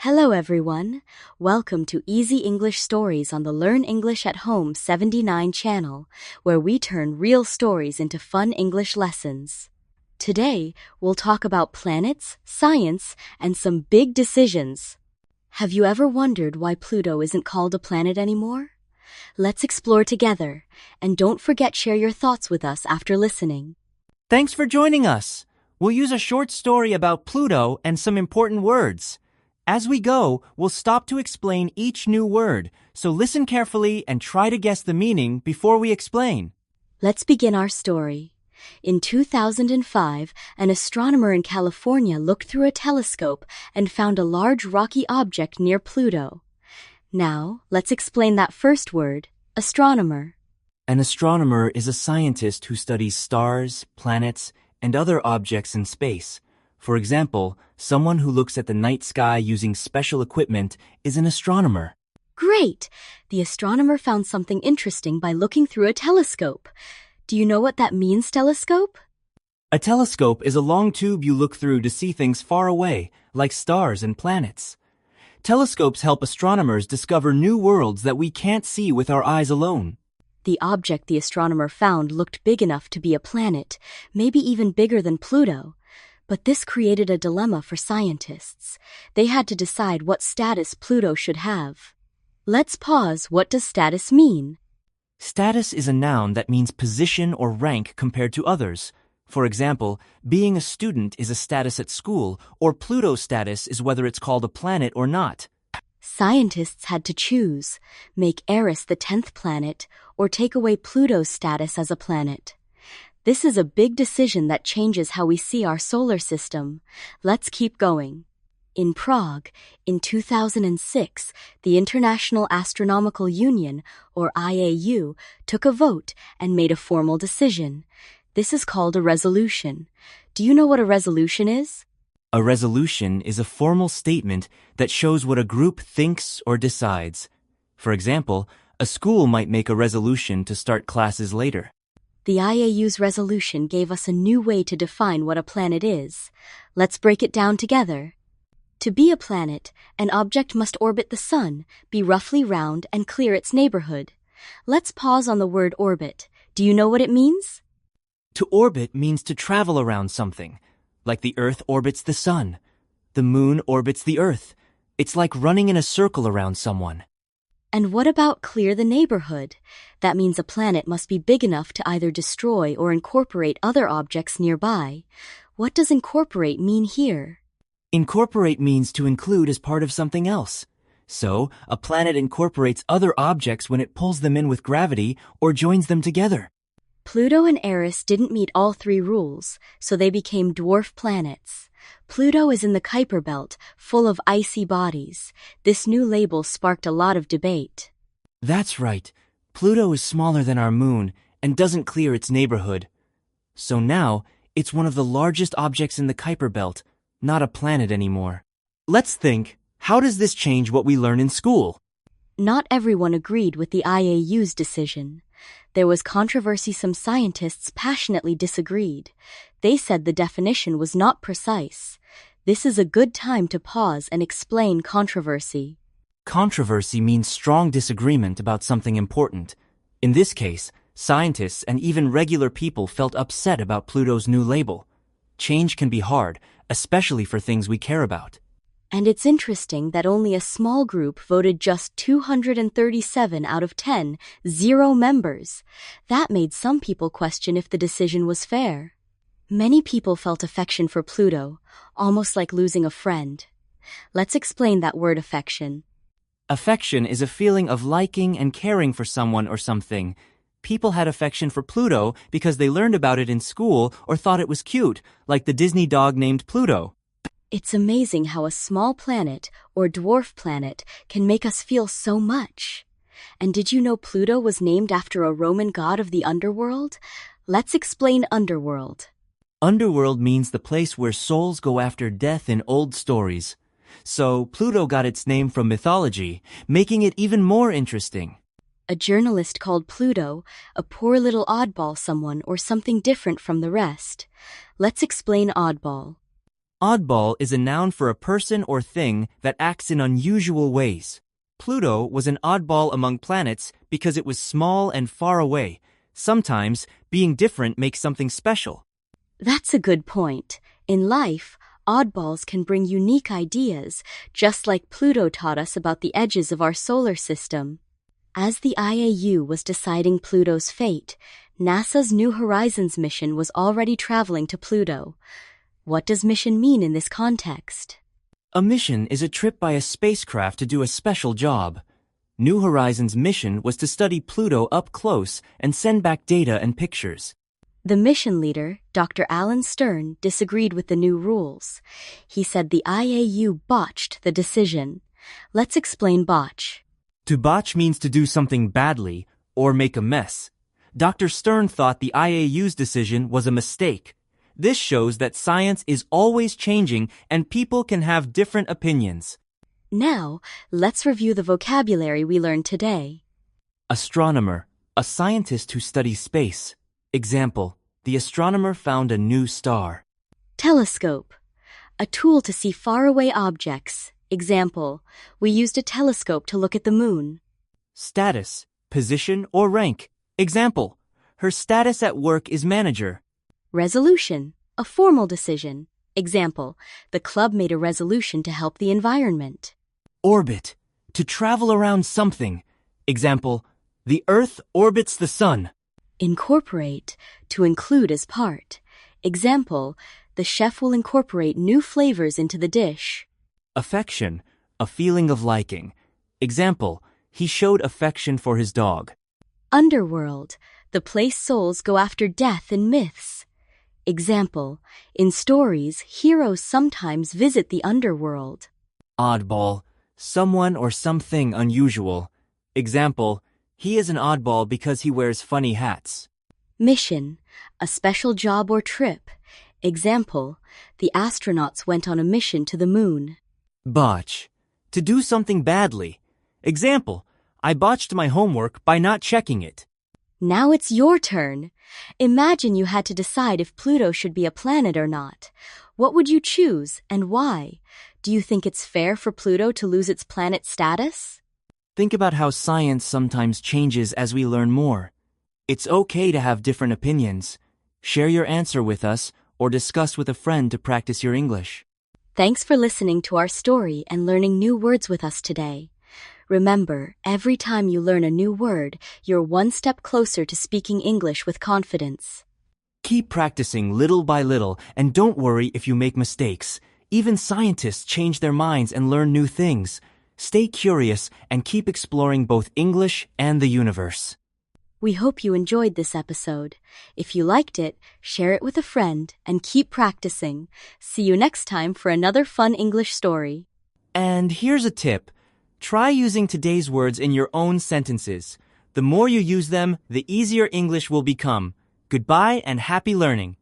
Hello everyone. Welcome to Easy English Stories on the Learn English at Home 79 channel, where we turn real stories into fun English lessons. Today, we'll talk about planets, science, and some big decisions. Have you ever wondered why Pluto isn't called a planet anymore? Let's explore together, and don't forget share your thoughts with us after listening. Thanks for joining us. We'll use a short story about Pluto and some important words. As we go, we'll stop to explain each new word, so listen carefully and try to guess the meaning before we explain. Let's begin our story. In 2005, an astronomer in California looked through a telescope and found a large rocky object near Pluto. Now, let's explain that first word, astronomer. An astronomer is a scientist who studies stars, planets, and other objects in space. For example, someone who looks at the night sky using special equipment is an astronomer. Great! The astronomer found something interesting by looking through a telescope. Do you know what that means, telescope? A telescope is a long tube you look through to see things far away, like stars and planets. Telescopes help astronomers discover new worlds that we can't see with our eyes alone. The object the astronomer found looked big enough to be a planet, maybe even bigger than Pluto. But this created a dilemma for scientists. They had to decide what status Pluto should have. Let's pause. What does status mean? Status is a noun that means position or rank compared to others. For example, being a student is a status at school, or Pluto's status is whether it's called a planet or not. Scientists had to choose, make Eris the 10th planet, or take away Pluto's status as a planet. This is a big decision that changes how we see our solar system. Let's keep going. In Prague, in 2006, the International Astronomical Union, or IAU, took a vote and made a formal decision. This is called a resolution. Do you know what a resolution is? A resolution is a formal statement that shows what a group thinks or decides. For example, a school might make a resolution to start classes later. The IAU's resolution gave us a new way to define what a planet is. Let's break it down together. To be a planet, an object must orbit the sun, be roughly round, and clear its neighborhood. Let's pause on the word orbit. Do you know what it means? To orbit means to travel around something, like the Earth orbits the sun. The moon orbits the Earth. It's like running in a circle around someone. And what about clear the neighborhood? That means a planet must be big enough to either destroy or incorporate other objects nearby. What does incorporate mean here? Incorporate means to include as part of something else. So, a planet incorporates other objects when it pulls them in with gravity or joins them together. Pluto and Eris didn't meet all three rules, so they became dwarf planets. Pluto is in the Kuiper Belt, full of icy bodies. This new label sparked a lot of debate. That's right. Pluto is smaller than our moon and doesn't clear its neighborhood. So now, it's one of the largest objects in the Kuiper Belt, not a planet anymore. Let's think, how does this change what we learn in school? Not everyone agreed with the IAU's decision. There was controversy. Some scientists passionately disagreed. They said the definition was not precise. This is a good time to pause and explain controversy. Controversy means strong disagreement about something important. In this case, scientists and even regular people felt upset about Pluto's new label. Change can be hard, especially for things we care about. And it's interesting that only a small group voted, just 237 out of 10, 0 members. That made some people question if the decision was fair. Many people felt affection for Pluto, almost like losing a friend. Let's explain that word affection. Affection is a feeling of liking and caring for someone or something. People had affection for Pluto because they learned about it in school or thought it was cute, like the Disney dog named Pluto. It's amazing how a small planet, or dwarf planet, can make us feel so much. And did you know Pluto was named after a Roman god of the underworld? Let's explain underworld. Underworld means the place where souls go after death in old stories. So, Pluto got its name from mythology, making it even more interesting. A journalist called Pluto a poor little oddball, someone or something different from the rest. Let's explain oddball. Oddball is a noun for a person or thing that acts in unusual ways. Pluto was an oddball among planets because it was small and far away. Sometimes, being different makes something special. That's a good point. In life, oddballs can bring unique ideas, just like Pluto taught us about the edges of our solar system. As the IAU was deciding Pluto's fate, NASA's New Horizons mission was already traveling to Pluto. What does mission mean in this context? A mission is a trip by a spacecraft to do a special job. New Horizons' mission was to study Pluto up close and send back data and pictures. The mission leader, Dr. Alan Stern, disagreed with the new rules. He said the IAU botched the decision. Let's explain botch. To botch means to do something badly or make a mess. Dr. Stern thought the IAU's decision was a mistake. This shows that science is always changing and people can have different opinions. Now, let's review the vocabulary we learned today. Astronomer, a scientist who studies space. Example, the astronomer found a new star. Telescope, a tool to see faraway objects. Example, we used a telescope to look at the moon. Status, position or rank. Example, her status at work is manager. Resolution, a formal decision. Example, the club made a resolution to help the environment. Orbit, to travel around something. Example, the Earth orbits the Sun. Incorporate, to include as part. Example, the chef will incorporate new flavors into the dish. Affection, a feeling of liking. Example, he showed affection for his dog. Underworld, the place souls go after death in myths. Example, in stories, heroes sometimes visit the underworld. Oddball, someone or something unusual. Example, he is an oddball because he wears funny hats. Mission, a special job or trip. Example, the astronauts went on a mission to the moon. Botch, to do something badly. Example, I botched my homework by not checking it. Now it's your turn. Imagine you had to decide if Pluto should be a planet or not. What would you choose and why? Do you think it's fair for Pluto to lose its planet status? Think about how science sometimes changes as we learn more. It's okay to have different opinions. Share your answer with us or discuss with a friend to practice your English. Thanks for listening to our story and learning new words with us today. Remember, every time you learn a new word, you're one step closer to speaking English with confidence. Keep practicing little by little and don't worry if you make mistakes. Even scientists change their minds and learn new things. Stay curious and keep exploring both English and the universe. We hope you enjoyed this episode. If you liked it, share it with a friend and keep practicing. See you next time for another fun English story. And here's a tip. Try using today's words in your own sentences. The more you use them, the easier English will become. Goodbye and happy learning.